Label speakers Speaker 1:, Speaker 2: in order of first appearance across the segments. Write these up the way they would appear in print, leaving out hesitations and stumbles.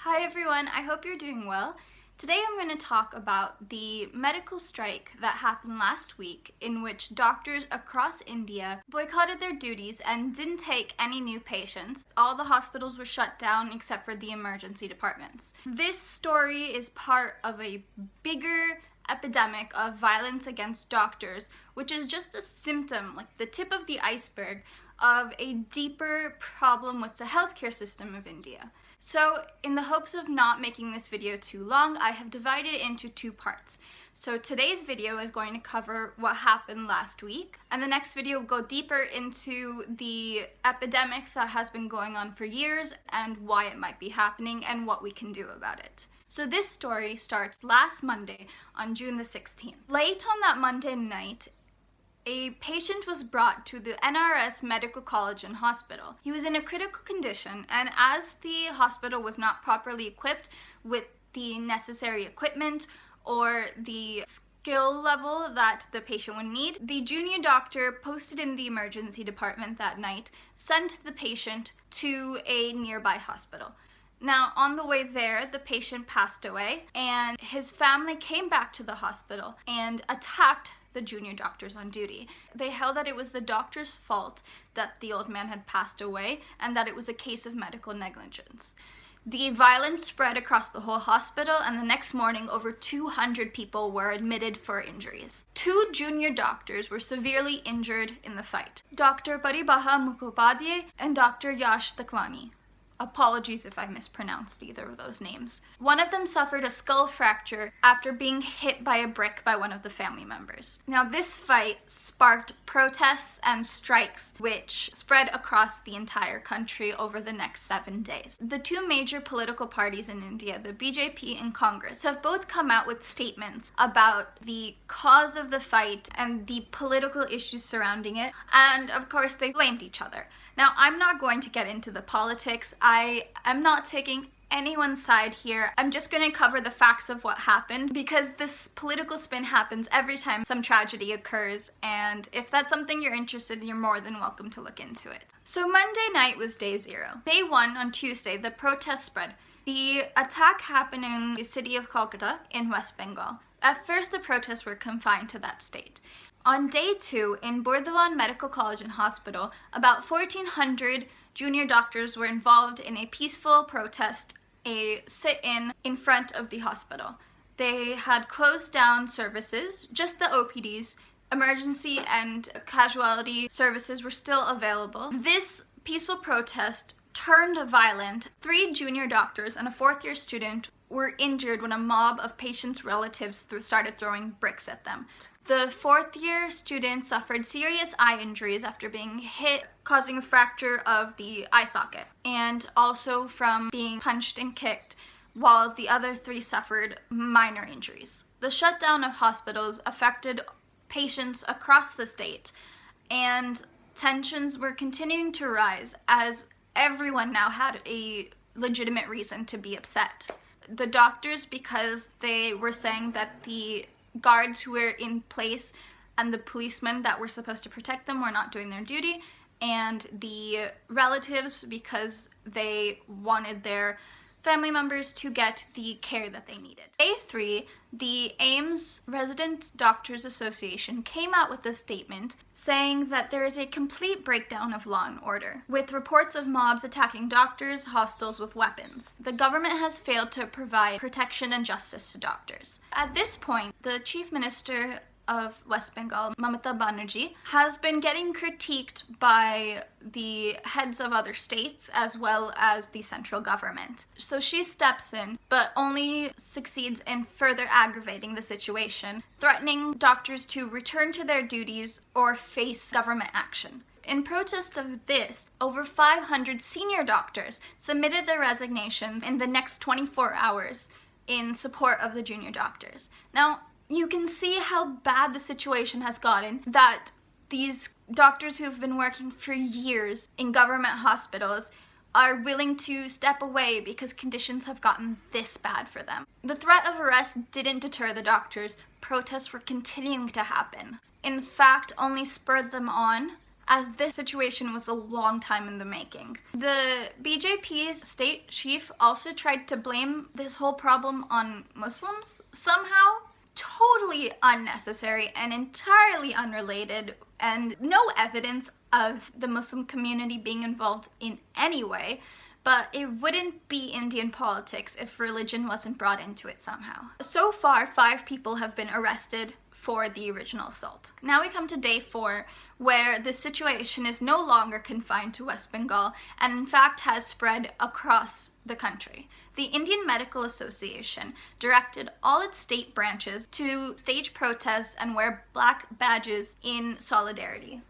Speaker 1: Hi everyone, I hope you're doing well. Today I'm going to talk about the medical strike that happened last week in which doctors across India boycotted their duties and didn't take any new patients. All the hospitals were shut down except for the emergency departments. This story is part of a bigger epidemic of violence against doctors, which is just a symptom, like the tip of the iceberg, of a deeper problem with the healthcare system of India. So in the hopes of not making this video too long, I have divided it into two parts. So today's video is going to cover what happened last week, and the next video will go deeper into the epidemic that has been going on for years and why it might be happening and what we can do about it. So this story starts last Monday on June the 16th. Late on that Monday night, a patient was brought to the NRS Medical College and Hospital. He was in a critical condition, and as the hospital was not properly equipped with the necessary equipment or the skill level that the patient would need, the junior doctor posted in the emergency department that night sent the patient to a nearby hospital. Now, on the way there, the patient passed away, and his family came back to the hospital and attacked the junior doctors on duty. They held that it was the doctor's fault that the old man had passed away and that it was a case of medical negligence. The violence spread across the whole hospital, and the next morning over 200 people were admitted for injuries. Two junior doctors were severely injured in the fight, Dr. Paribaha Mukhopadhyay and Dr. Yash Takwani. Apologies if I mispronounced either of those names. One of them suffered a skull fracture after being hit by a brick by one of the family members. Now, this fight sparked protests and strikes which spread across the entire country over the next 7 days. The two major political parties in India, the BJP and Congress, have both come out with statements about the cause of the fight and the political issues surrounding it, and of course they blamed each other. Now, I'm not going to get into the politics. I am not taking anyone's side here. I'm just going to cover the facts of what happened, because this political spin happens every time some tragedy occurs, and if that's something you're interested in, you're more than welcome to look into it. So Monday night was day 0. Day 1, on Tuesday, the protest spread. The attack happened in the city of Kolkata in West Bengal. At first, the protests were confined to that state. On day 2, in Burdwan Medical College and Hospital, about 1,400 junior doctors were involved in a peaceful protest, a sit-in in front of the hospital. They had closed down services, just the OPDs, emergency and casualty services were still available. This peaceful protest turned violent. 3 junior doctors and a 4th-year student were injured when a mob of patients' relatives started throwing bricks at them. The 4th-year student suffered serious eye injuries after being hit, causing a fracture of the eye socket, and also from being punched and kicked, while the other 3 suffered minor injuries. The shutdown of hospitals affected patients across the state, and tensions were continuing to rise as everyone now had a legitimate reason to be upset. The doctors, because they were saying that the guards who were in place and the policemen that were supposed to protect them were not doing their duty, and the relatives because they wanted their family members to get the care that they needed. Day 3, the AIMS Resident Doctors Association came out with a statement saying that there is a complete breakdown of law and order, with reports of mobs attacking doctors, hospitals with weapons. The government has failed to provide protection and justice to doctors. At this point, the Chief Minister of West Bengal, Mamata Banerjee, has been getting critiqued by the heads of other states as well as the central government. So she steps in, but only succeeds in further aggravating the situation, threatening doctors to return to their duties or face government action. In protest of this, over 500 senior doctors submitted their resignations in the next 24 hours in support of the junior doctors. Now, you can see how bad the situation has gotten, that these doctors who have been working for years in government hospitals are willing to step away because conditions have gotten this bad for them. The threat of arrest didn't deter the doctors. Protests were continuing to happen. In fact, only spurred them on as this situation was a long time in the making. The BJP's state chief also tried to blame this whole problem on Muslims somehow. Totally unnecessary and entirely unrelated, and no evidence of the Muslim community being involved in any way. But it wouldn't be Indian politics if religion wasn't brought into it somehow. So far, 5 people have been arrested for the original assault. Now we come to day 4, where the situation is no longer confined to West Bengal and in fact has spread across the country. The Indian Medical Association directed all its state branches to stage protests and wear black badges in solidarity.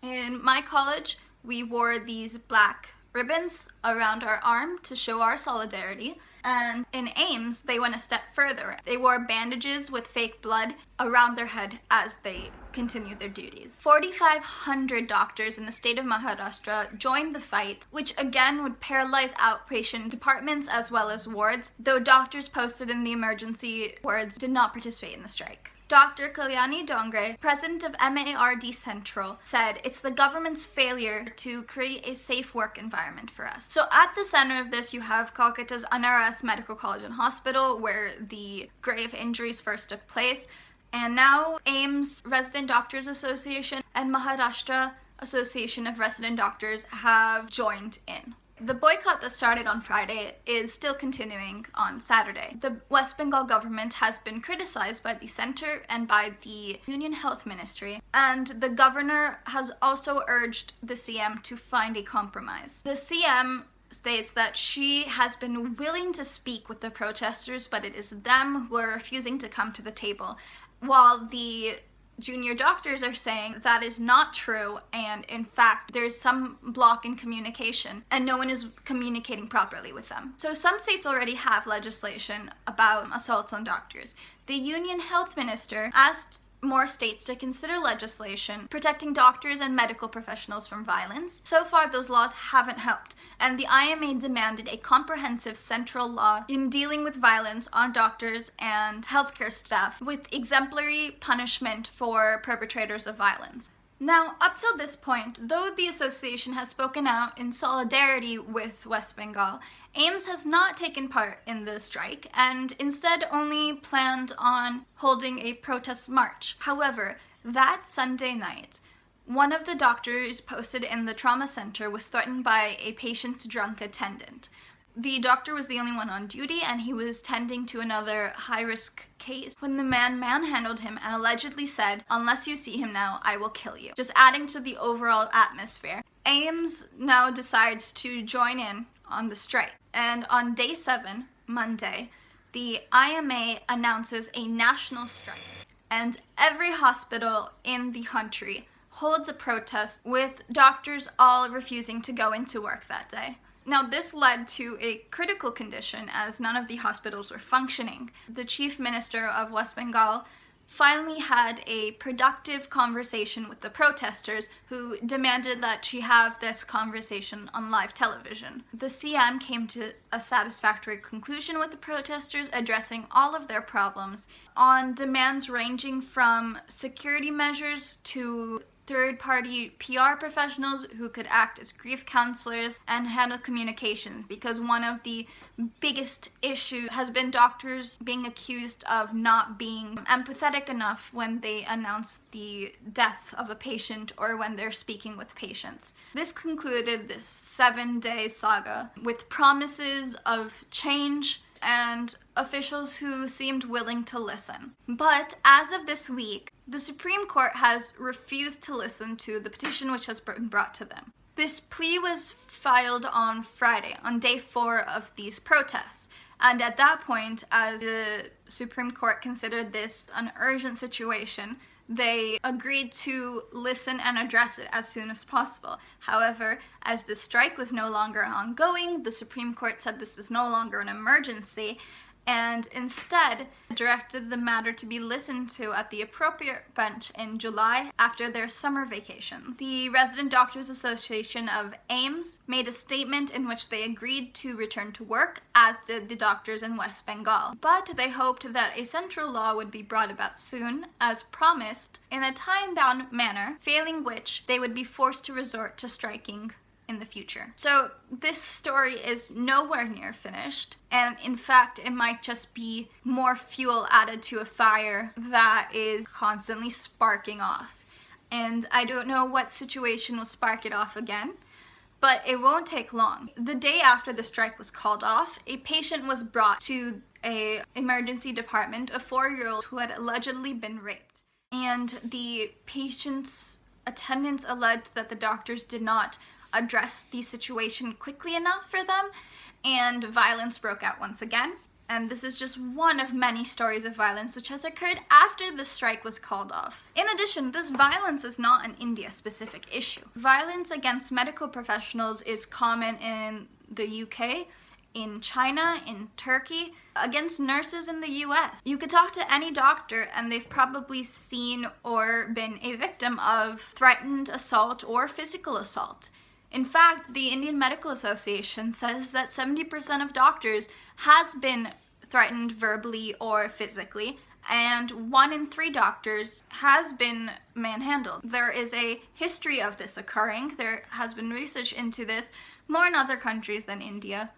Speaker 1: In my college, we wore these black ribbons around our arm to show our solidarity. And in Ames, they went a step further. They wore bandages with fake blood around their head as they continued their duties. 4,500 doctors in the state of Maharashtra joined the fight, which again would paralyze outpatient departments as well as wards, though doctors posted in the emergency wards did not participate in the strike. Dr. Kalyani Dongre, president of MARD Central, said it's the government's failure to create a safe work environment for us. So at the center of this, you have Kolkata's NRS Medical College and Hospital, where the grave injuries first took place, and now AIMS Resident Doctors Association and Maharashtra Association of Resident Doctors have joined in. The boycott that started on Friday is still continuing on Saturday. The West Bengal government has been criticized by the center and by the Union Health Ministry, and the governor has also urged the CM to find a compromise. The CM states that she has been willing to speak with the protesters, but it is them who are refusing to come to the table, while the junior doctors are saying that is not true, and in fact there's some block in communication and no one is communicating properly with them. So some states already have legislation about assaults on doctors. The Union Health Minister asked more states to consider legislation protecting doctors and medical professionals from violence. So far, those laws haven't helped, and the IMA demanded a comprehensive central law in dealing with violence on doctors and healthcare staff, with exemplary punishment for perpetrators of violence. Now, up till this point, though the association has spoken out in solidarity with West Bengal, AIMS has not taken part in the strike and instead only planned on holding a protest march. However, that Sunday night, one of the doctors posted in the trauma center was threatened by a patient's drunk attendant. The doctor was the only one on duty, and he was tending to another high-risk case when the man manhandled him and allegedly said, "Unless you see him now, I will kill you," just adding to the overall atmosphere. AIMS now decides to join in on the strike, and on day 7, Monday, the IMA announces a national strike, and every hospital in the country holds a protest with doctors all refusing to go into work that day. Now, this led to a critical condition as none of the hospitals were functioning. The Chief Minister of West Bengal finally had a productive conversation with the protesters, who demanded that she have this conversation on live television. The CM came to a satisfactory conclusion with the protesters, addressing all of their problems on demands ranging from security measures to third-party PR professionals who could act as grief counselors and handle communications, because one of the biggest issues has been doctors being accused of not being empathetic enough when they announce the death of a patient or when they're speaking with patients. This concluded this 7-day saga with promises of change and officials who seemed willing to listen. But as of this week, the Supreme Court has refused to listen to the petition which has been brought to them. This plea was filed on Friday, on day 4 of these protests. And at that point, as the Supreme Court considered this an urgent situation, they agreed to listen and address it as soon as possible. However, as the strike was no longer ongoing, the Supreme Court said this was no longer an emergency, and instead directed the matter to be listened to at the appropriate bench in July after their summer vacations. The Resident Doctors Association of AIMS made a statement in which they agreed to return to work, as did the doctors in West Bengal. But they hoped that a central law would be brought about soon, as promised, in a time-bound manner, failing which they would be forced to resort to striking in the future. So this story is nowhere near finished, and in fact it might just be more fuel added to a fire that is constantly sparking off. And I don't know what situation will spark it off again, but it won't take long. The day after the strike was called off, a patient was brought to an emergency department, a 4-year-old who had allegedly been raped. And the patient's attendants alleged that the doctors did not address the situation quickly enough for them, and violence broke out once again. And this is just one of many stories of violence which has occurred after the strike was called off. In addition, this violence is not an India-specific issue. Violence against medical professionals is common in the UK, in China, in Turkey, against nurses in the US. You could talk to any doctor and they've probably seen or been a victim of threatened assault or physical assault. In fact, the Indian Medical Association says that 70% of doctors has been threatened verbally or physically, and 1 in 3 doctors has been manhandled. There is a history of this occurring. There has been research into this, more in other countries than India,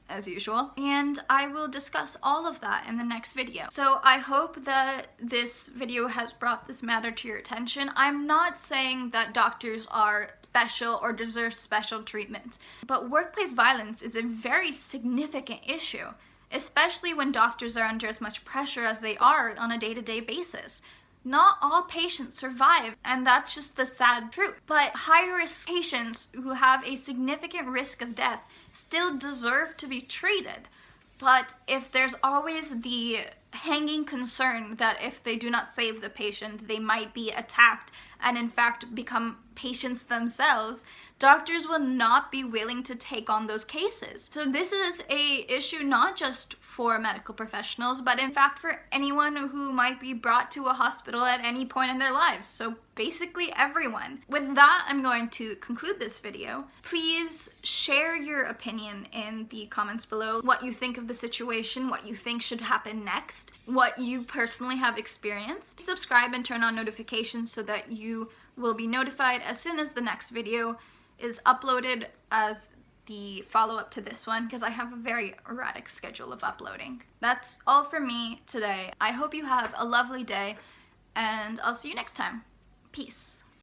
Speaker 1: as usual, and I will discuss all of that in the next video. So I hope that this video has brought this matter to your attention. I'm not saying that doctors are special or deserve special treatment, but workplace violence is a very significant issue, especially when doctors are under as much pressure as they are on a day-to-day basis. Not all patients survive, and that's just the sad truth. But high-risk patients who have a significant risk of death still deserve to be treated. But if there's always the hanging concern that if they do not save the patient, they might be attacked and in fact become patients themselves, doctors will not be willing to take on those cases. So this is an issue not just for medical professionals, but in fact for anyone who might be brought to a hospital at any point in their lives. So basically everyone. With that, I'm going to conclude this video. Please share your opinion in the comments below, what you think of the situation, what you think should happen next, what you personally have experienced. Subscribe and turn on notifications so that you will be notified as soon as the next video is uploaded as the follow-up to this one, because I have a very erratic schedule of uploading. That's all for me today. I hope you have a lovely day, and I'll see you next time. Peace.